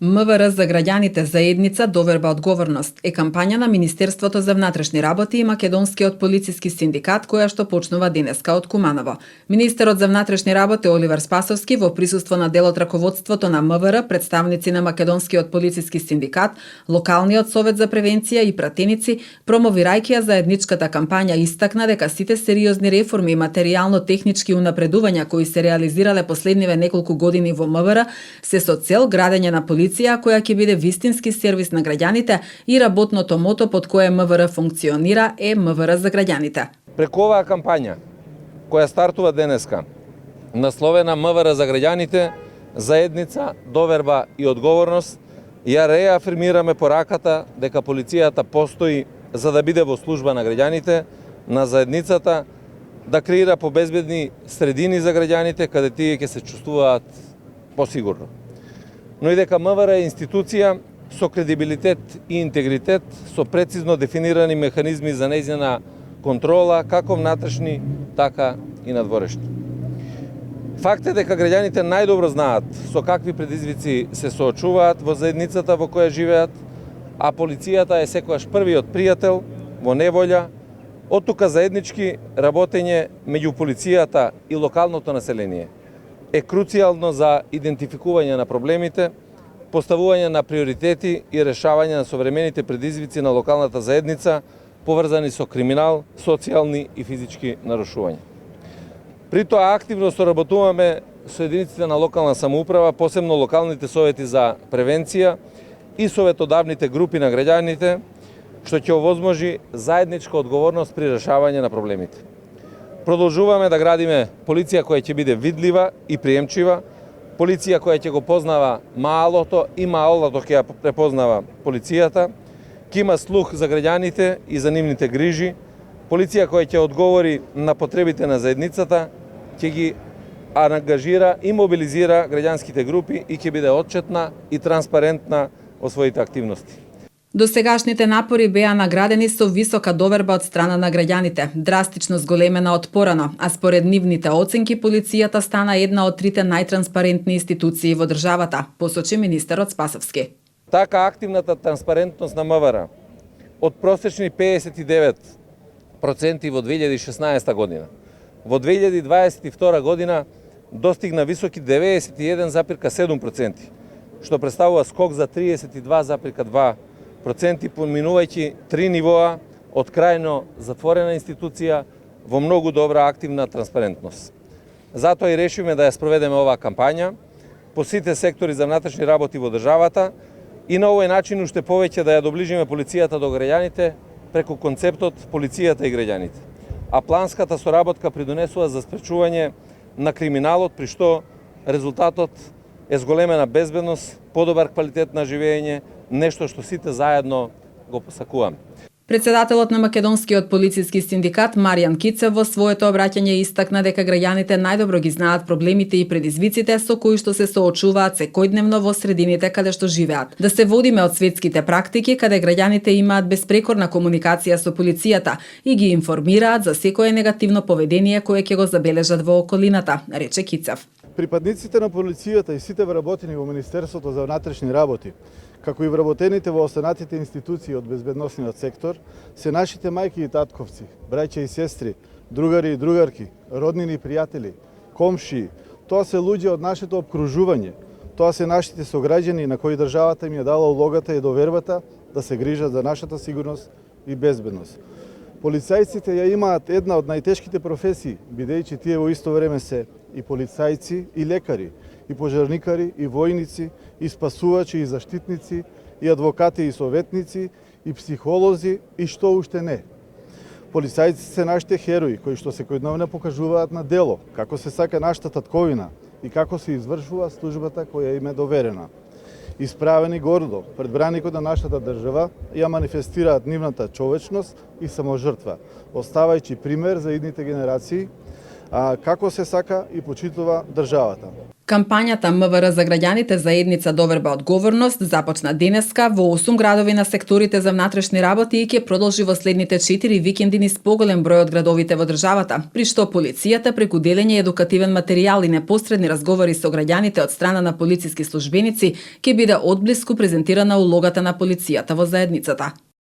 МВР за граѓаните заедница доверба одговорност е кампања на Министерството за внатрешни работи и Македонскиот полициски синдикат која што почнува денеска од Куманово. Министерот за внатрешни работи Оливер Спасовски во присуство на дел од раководството на МВР, представници на Македонскиот полициски синдикат, локалниот совет за превенција и пратеници, промовирајќи ја заедничката кампања истакна дека сите сериозни реформи и материјално-технички унапредувања кои се реализирале последниве неколку години во МВР се со цел градење на полиција која ќе биде вистински сервис на граѓаните и работното мото под кое МВР функционира е МВР за граѓаните. Преку оваа кампања, која стартува денеска, насловена МВР за граѓаните, заедница, доверба и одговорност, ја реафирмираме пораката дека полицијата постои за да биде во служба на граѓаните, на заедницата, да креира побезбедни средини за граѓаните, каде тие ќе се чувствуваат посигурно. Но и дека МВР е институција со кредибилитет и интегритет, со прецизно дефинирани механизми за нејзина контрола, како внатрешни, така и надворешни. Факт е дека граѓаните најдобро знаат со какви предизвици се соочуваат во заедницата во која живеат, а полицијата е секогаш првиот пријател во неволја, оттука заеднички работење меѓу полицијата и локалното население е круцијално за идентификување на проблемите, поставување на приоритети и решавање на современите предизвици на локалната заедница, поврзани со криминал, социјални и физички нарушувања. При тоа активно соработуваме со единиците на локална самоуправа, посебно локалните совети за превенција и советодавните групи на граѓаните, што ќе овозможи заедничка одговорност при решавање на проблемите. Продолжуваме да градиме полиција која ќе биде видлива и приемчива, полиција која ќе го познава малото и малото ќе ја препознава полицијата, ќе има слух за граѓаните и за нивните грижи, полиција која ќе одговори на потребите на заедницата, ќе ги ангажира и мобилизира граѓанските групи и ќе биде отчетна и транспарентна во своите активности. Досегашните напори беа наградени со висока доверба од страна на граѓаните, драстично зголемена од порано, а според нивните оценки полицијата стана една од трите најтранспарентни институции во државата, посочи министерот Спасовски. Така активната транспарентност на МВР од просечни 59% во 2016 година, во 2022 година достигна високи 91,7%, што представува скок за 32,2%, поминувајќи три нивоа од крајно затворена институција во многу добра активна транспарентност. Затоа и решиме да ја спроведеме оваа кампања по сите сектори за внатрешни работи во државата и на овој начин уште повеќе да ја доближиме полицијата до граѓаните преку концептот полицијата и граѓаните. А планската соработка придонесува за спречување на криминалот, при што резултатот е зголемена безбедност, подобар квалитет на живење, нешто што сите заедно го посакуваме. Председателот на Македонскиот полициски синдикат Маријан Кицев во своето обраќање истакна дека граѓаните најдобро ги знаат проблемите и предизвиците со кои што се соочуваат секојдневно во средините каде што живеат. Да се водиме од светските практики каде граѓаните имаат безпрекорна комуникација со полицијата и ги информираат за секое негативно поведение кое ќе го забележат во околината, рече Кицев. Припадниците на полицијата и сите вработени во Министерството за внатрешни работи, како и вработените во останатите институции од безбедносниот сектор, се нашите мајки и татковци, браќа и сестри, другари и другарки, роднини и пријатели, комшии. Тоа се луѓе од нашето обкружување. Тоа се нашите сограѓани на кои државата им ја дала улогата и довербата да се грижат за нашата сигурност и безбедност. Полицајците ја имаат една од најтешките професии, бидејќи тие во исто време се и полицајци и лекари, и пожарникари, и војници, и спасувачи, и заштитници, и адвокати, и советници, и психолози, и што уште не. Полицајците се нашите херои, кои што секојдневно покажуваат на дело, како се сака нашата татковина и како се извршува службата која им е доверена. Исправени гордо пред браникот на нашата држава, ја манифестираат нивната човечност и саможртва, оставајќи пример за идните генерации, како се сака и почитува државата. Кампањата МВР за граѓаните заедница доверба одговорност започна денеска во 8 градови на секторите за внатрешни работи и ќе продолжи во следните 4 викенди низ поголем број од градовите во државата, при што полицијата преку делење едукативен материјал и непосредни разговори со граѓаните од страна на полициски службеници ќе биде одблиску презентирана улогата на полицијата во заедницата.